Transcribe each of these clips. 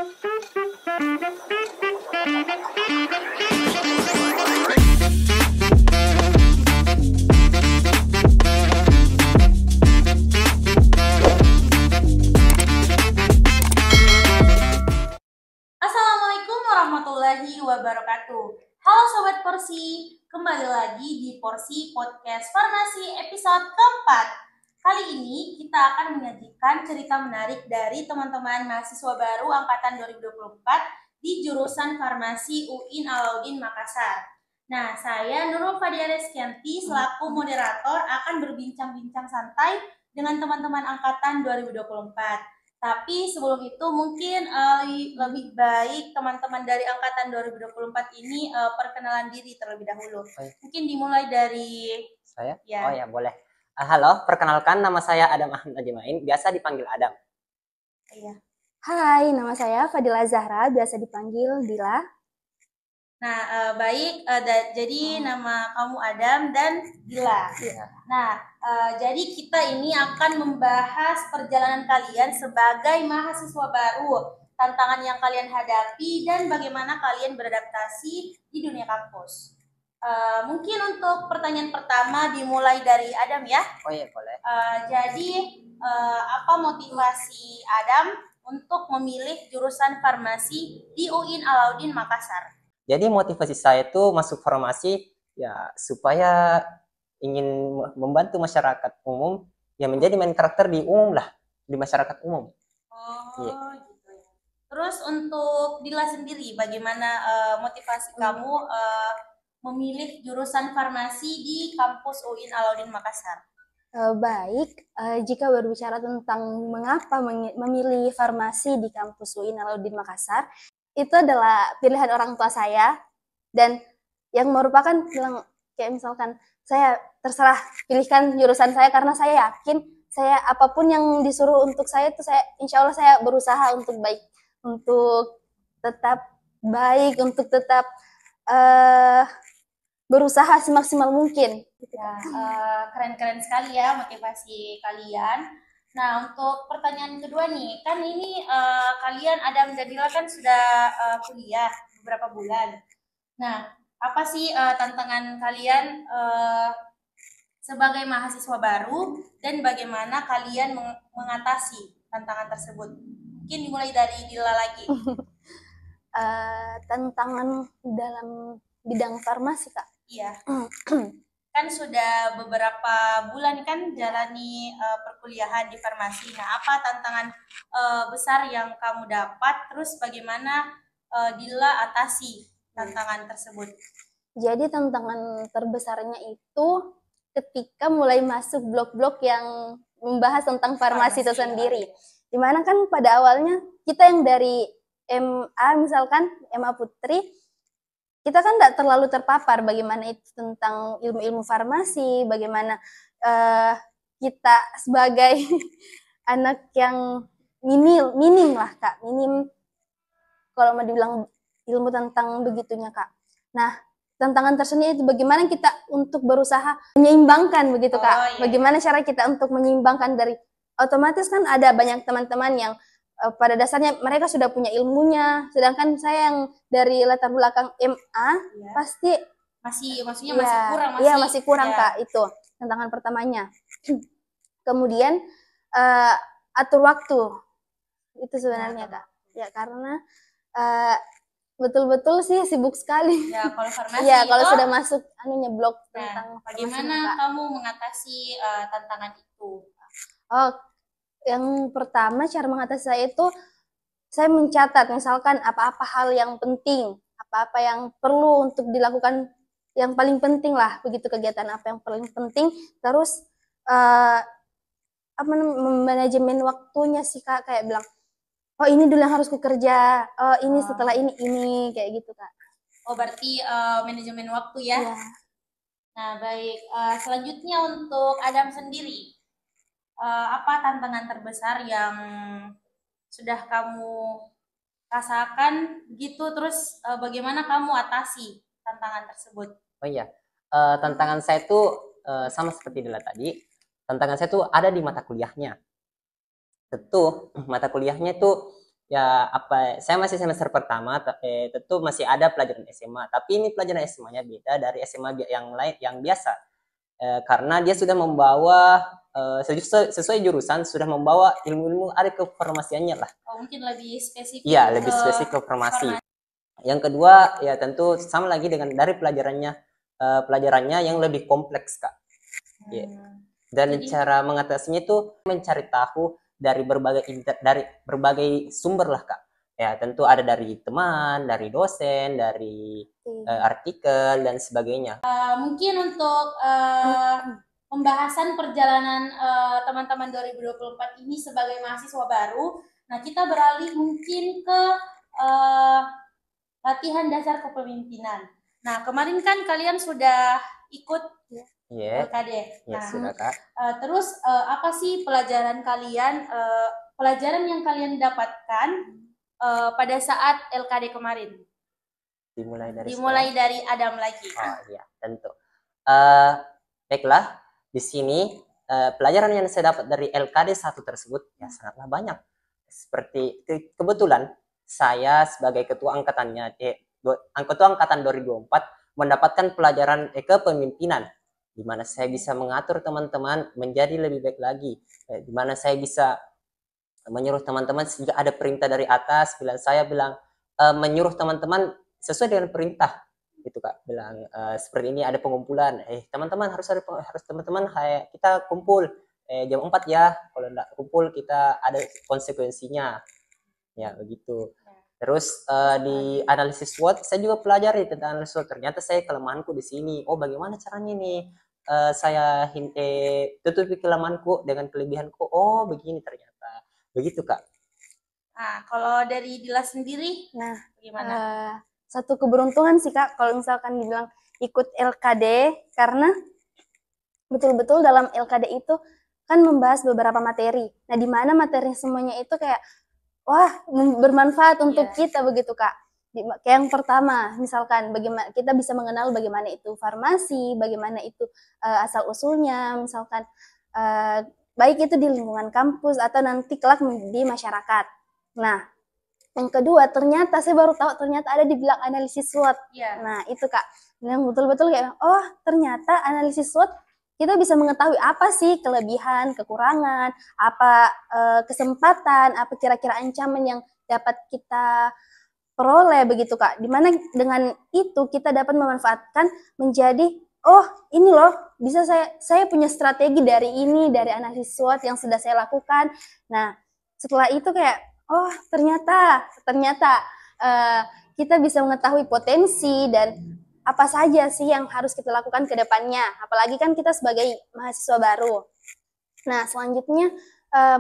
Assalamualaikum warahmatullahi wabarakatuh. Halo Sobat Porsi, kembali lagi di Porsi Podcast Farmasi episode keempat. Kali ini kita akan menyajikan cerita menarik dari teman-teman mahasiswa baru angkatan 2024 di jurusan Farmasi UIN Alauddin Makassar. Nah, saya Nurul Fadia Reskianti selaku moderator akan berbincang-bincang santai dengan teman-teman angkatan 2024. Tapi sebelum itu mungkin lebih baik teman-teman dari angkatan 2024 ini perkenalan diri terlebih dahulu. Mungkin dimulai dari saya. Ya. Oh ya, boleh. Halo, perkenalkan nama saya Adam Ahmad Najimain, biasa dipanggil Adam. Iya. Hai, nama saya Fadila Zahra, biasa dipanggil Dila. Nah, baik. Jadi nama kamu Adam dan Dila. Iya. Nah, jadi kita ini akan membahas perjalanan kalian sebagai mahasiswa baru, tantangan yang kalian hadapi, dan bagaimana kalian beradaptasi di dunia kampus. Mungkin untuk pertanyaan pertama dimulai dari Adam ya. Oh iya, boleh. Jadi apa motivasi Adam untuk memilih jurusan farmasi di UIN Alauddin Makassar? Jadi motivasi saya itu masuk farmasi ya supaya ingin membantu masyarakat umum yang menjadi main karakter di umum lah, di masyarakat umum. Oh, Iya. gitu ya. Terus untuk Dila sendiri, bagaimana motivasi kamu memilih jurusan farmasi di kampus UIN Alauddin Makassar? Baik, jika berbicara tentang mengapa memilih farmasi di kampus UIN Alauddin Makassar, itu adalah pilihan orang tua saya, dan yang merupakan bilang kayak misalkan saya terserah pilihkan jurusan saya karena saya yakin saya apapun yang disuruh untuk saya itu saya insya Allah saya berusaha untuk baik, untuk tetap baik, untuk tetap berusaha semaksimal mungkin. Ya, keren-keren sekali ya motivasi kalian. Nah, untuk pertanyaan kedua nih, kan ini kalian Adam dan Dila kan sudah kuliah beberapa bulan. Nah, apa sih tantangan kalian sebagai mahasiswa baru dan bagaimana kalian mengatasi tantangan tersebut? Mungkin dimulai dari Dila lagi. Tantangan dalam bidang farmasi, Kak. Iya. Kan sudah beberapa bulan kan jalani perkuliahan di farmasi. Nah, apa tantangan besar yang kamu dapat? Terus bagaimana Dila atasi tantangan tersebut? Jadi tantangan terbesarnya itu ketika mulai masuk blok-blok yang membahas tentang farmasi itu sendiri. Dimana kan pada awalnya kita yang dari MA misalkan, MA Putri, kita kan tidak terlalu terpapar bagaimana itu tentang ilmu-ilmu farmasi, bagaimana kita sebagai anak yang minim lah Kak, minim kalau mau dibilang ilmu tentang begitunya Kak. Nah, tantangan tersendiri itu bagaimana kita untuk berusaha menyeimbangkan begitu Kak. Iya. Bagaimana cara kita untuk menyeimbangkan dari otomatis kan ada banyak teman-teman yang pada dasarnya mereka sudah punya ilmunya, sedangkan saya yang dari latar belakang MA Iya. Pasti masih kurang. Iya, masih kurang Kak, itu tantangan pertamanya. Kemudian atur waktu itu sebenarnya Kak. Ya karena betul-betul sih sibuk sekali. Ya kalau farmasi Iya, kalau itu, sudah masuk blog nah, tentang bagaimana farmasi, Kak. kamu mengatasi tantangan itu? Oh, yang pertama cara mengatasi saya itu saya mencatat misalkan apa-apa hal yang penting, apa-apa yang perlu untuk dilakukan, yang paling penting lah begitu, kegiatan apa yang paling penting, terus manajemen waktunya sih Kak, kayak bilang oh ini dulu yang harus kukerja, oh ini setelah ini kayak gitu Kak. Oh berarti manajemen waktu ya? Iya. Nah baik, selanjutnya untuk Adam sendiri, apa tantangan terbesar yang sudah kamu rasakan gitu, terus bagaimana kamu atasi tantangan tersebut? Oh iya, tantangan saya itu sama seperti Dila tadi. Tantangan saya itu ada di mata kuliahnya. Tentu mata kuliahnya itu ya apa saya masih semester pertama, tentu masih ada pelajaran SMA, tapi ini pelajaran SMA-nya beda dari SMA yang lain yang biasa. Karena dia sudah membawa sesuai jurusan, sudah membawa ilmu-ilmu ada kefarmasiannya lah. Oh, mungkin lebih spesifik Iya, lebih ke spesifik ke farmasi. farmasi. Yang kedua, ya tentu sama lagi dengan dari pelajarannya yang lebih kompleks, Kak. Ya. Dan Jadi- cara mengatasinya itu mencari tahu dari berbagai sumber lah, Kak. Ya, tentu ada dari teman, dari dosen, dari artikel dan sebagainya. Mungkin untuk pembahasan perjalanan teman-teman 2024 ini sebagai mahasiswa baru, nah kita beralih mungkin ke latihan dasar kepemimpinan. Nah, kemarin kan kalian sudah ikut Iya, LKD. ya Nah, sudah, Kak. terus apa sih pelajaran kalian, pelajaran yang kalian dapatkan pada saat LKD kemarin? Dimulai dari Adam lagi. Oh iya, tentu. Baiklah, di sini pelajaran yang saya dapat dari LKD 1 tersebut ya sangatlah banyak. Seperti kebetulan saya sebagai ketua angkatannya, ketua angkatan 2024 mendapatkan pelajaran kepemimpinan, di mana saya bisa mengatur teman-teman menjadi lebih baik lagi, di mana saya bisa menyuruh teman-teman jika ada perintah dari atas, bila saya bilang menyuruh teman-teman sesuai dengan perintah, gitu Kak, bilang seperti ini ada pengumpulan, teman-teman harus teman-teman kita kumpul jam 4 ya, kalau enggak kumpul kita ada konsekuensinya, ya begitu. Terus di analisis SWOT saya juga pelajari tentang analisis SWOT. Ternyata saya kelemahanku di sini. Oh, bagaimana caranya nih saya tutupi kelemahanku dengan kelebihanku. Oh, begini ternyata. Begitu, Kak. Nah, kalau dari Dila sendiri, Nah, gimana? Satu keberuntungan sih Kak, kalau misalkan dibilang ikut LKD, karena betul-betul dalam LKD itu kan membahas beberapa materi. Nah, di mana materi semuanya itu kayak wah bermanfaat untuk kita begitu Kak. Kayak yang pertama, misalkan bagaimana kita bisa mengenal bagaimana itu farmasi, bagaimana itu asal usulnya, misalkan baik itu di lingkungan kampus atau nanti kelak di masyarakat. Nah, yang kedua ternyata saya baru tahu ternyata ada dibilang analisis SWOT. Nah itu Kak, yang betul-betul kayak oh ternyata analisis SWOT kita bisa mengetahui apa sih kelebihan, kekurangan, apa kesempatan, apa kira-kira ancaman yang dapat kita peroleh begitu Kak. Dimana dengan itu kita dapat memanfaatkan menjadi oh ini loh bisa saya punya strategi dari ini, dari analisis SWOT yang sudah saya lakukan. Nah setelah itu kayak oh ternyata kita bisa mengetahui potensi dan apa saja sih yang harus kita lakukan ke depannya. Apalagi kan kita sebagai mahasiswa baru. Nah, selanjutnya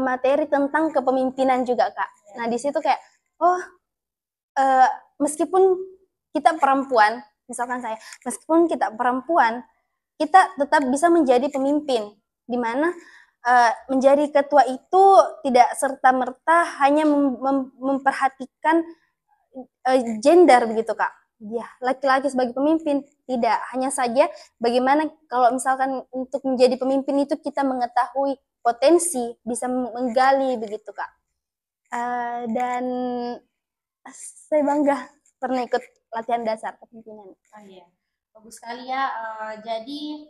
materi tentang kepemimpinan juga, Kak. Nah, di situ kayak, oh, meskipun kita perempuan, misalkan saya, meskipun kita perempuan, kita tetap bisa menjadi pemimpin. Di mana menjadi ketua itu tidak serta-merta hanya memperhatikan gender begitu, Kak. Ya, laki-laki sebagai pemimpin tidak, hanya saja bagaimana kalau misalkan untuk menjadi pemimpin itu kita mengetahui potensi, bisa menggali begitu Kak. Dan saya bangga pernah ikut latihan dasar kepemimpinan. Oh iya, bagus sekali ya. Jadi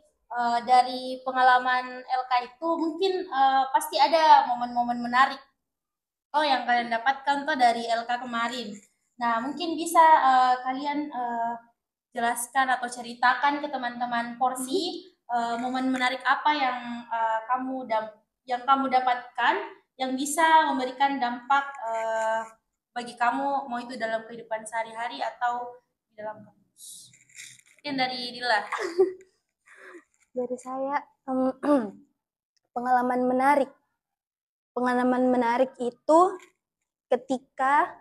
dari pengalaman LK itu mungkin pasti ada momen-momen menarik yang kalian dapatkan tuh dari LK kemarin. Nah, mungkin bisa kalian jelaskan atau ceritakan ke teman-teman Porsi momen menarik apa yang kamu dapatkan yang bisa memberikan dampak bagi kamu, mau itu dalam kehidupan sehari-hari atau di dalam kampus. Mungkin dari Dila. Dari saya pengalaman menarik itu ketika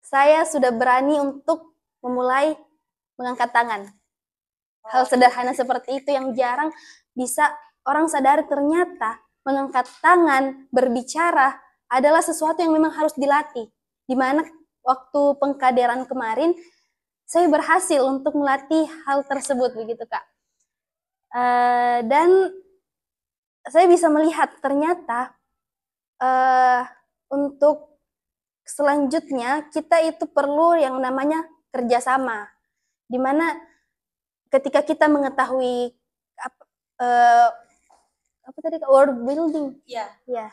saya sudah berani untuk memulai mengangkat tangan. Hal sederhana seperti itu yang jarang bisa orang sadari, ternyata mengangkat tangan, berbicara adalah sesuatu yang memang harus dilatih. Di mana waktu pengkaderan kemarin saya berhasil untuk melatih hal tersebut begitu Kak. Dan saya bisa melihat ternyata untuk selanjutnya kita itu perlu yang namanya kerjasama, dimana ketika kita mengetahui apa tadi world building, Iya. ya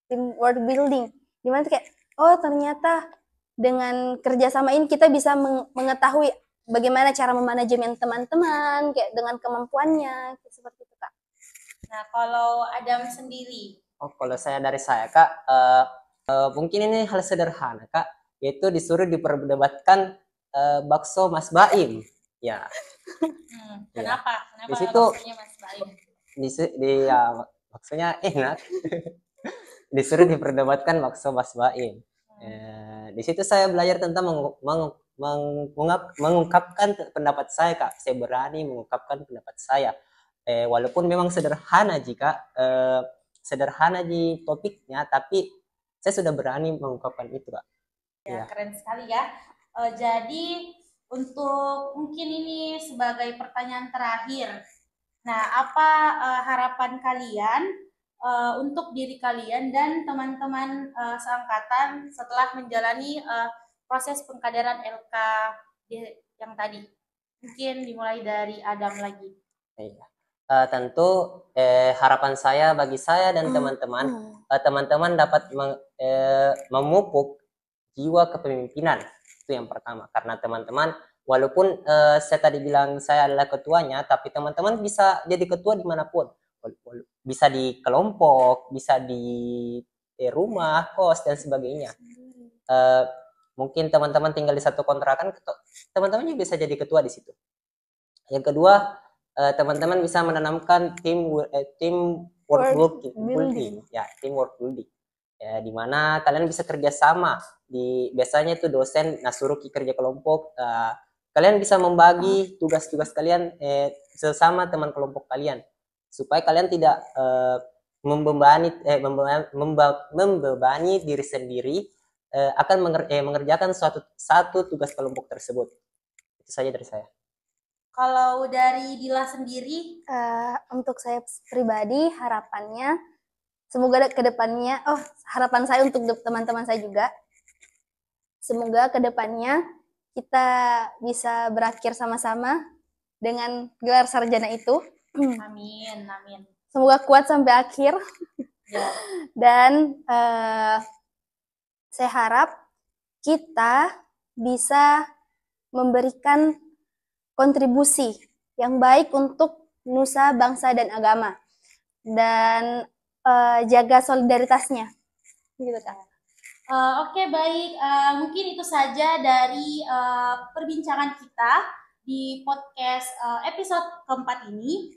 tim world building, dimana kayak oh ternyata dengan kerjasama ini kita bisa mengetahui bagaimana cara memanajemen teman-teman kayak dengan kemampuannya kayak seperti itu Kak. Nah, kalau Adam sendiri, Kalau dari saya Kak, mungkin ini hal sederhana Kak, yaitu disuruh diperdebatkan bakso Mas Baim. Ya. Kenapa? Di Kenapa situ baksonya Mas Baim? Baksonya enak. Disuruh diperdebatkan bakso Mas Baim. Di situ saya belajar tentang mengungkapkan pendapat saya Kak. Saya berani mengungkapkan pendapat saya. Walaupun memang sederhana di topiknya, tapi saya sudah berani mengungkapkan itu Kak. Ya, keren sekali ya. Jadi untuk mungkin ini sebagai pertanyaan terakhir. Nah, apa harapan kalian untuk diri kalian dan teman-teman seangkatan setelah menjalani proses pengkaderan LK yang tadi? Mungkin dimulai dari Adam lagi. Iya. Tentu harapan saya bagi saya dan teman-teman dapat memupuk jiwa kepemimpinan, itu yang pertama. Karena teman-teman walaupun saya tadi bilang saya adalah ketuanya, tapi teman-teman bisa jadi ketua dimanapun, bisa di kelompok, bisa di rumah, kos dan sebagainya. Mungkin teman-teman tinggal di satu kontrakan, teman-teman juga bisa jadi ketua di situ. Yang kedua, teman-teman bisa menanamkan team work building, ya teamwork building, ya dimana kalian bisa kerjasama. Biasanya itu dosen suruh kerja kelompok, kalian bisa membagi tugas-tugas kalian sesama teman kelompok kalian supaya kalian tidak membebani diri sendiri akan mengerjakan satu tugas kelompok tersebut. Itu saja dari saya. Kalau dari Dila sendiri, untuk saya pribadi harapannya semoga kedepannya, harapan saya untuk teman-teman saya juga, semoga kedepannya kita bisa berakhir sama-sama dengan gelar sarjana itu. Amin, amin. Semoga kuat sampai akhir. Ya. Dan saya harap kita bisa memberikan kontribusi yang baik untuk nusa, bangsa, dan agama, dan jaga solidaritasnya, gitu Kak. Oke, baik. Mungkin itu saja dari perbincangan kita di podcast episode keempat ini,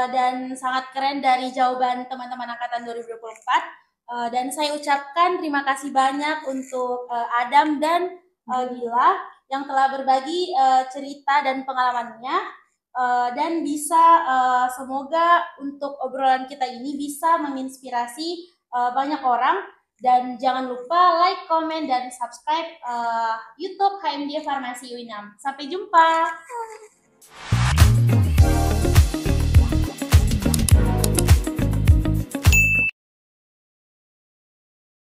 dan sangat keren dari jawaban teman-teman angkatan 2024. Dan saya ucapkan terima kasih banyak untuk Adam dan Dila yang telah berbagi cerita dan pengalamannya, dan bisa semoga untuk obrolan kita ini bisa menginspirasi banyak orang. Dan jangan lupa like, komen, dan subscribe YouTube HMD Farmasi UINAM. Sampai jumpa.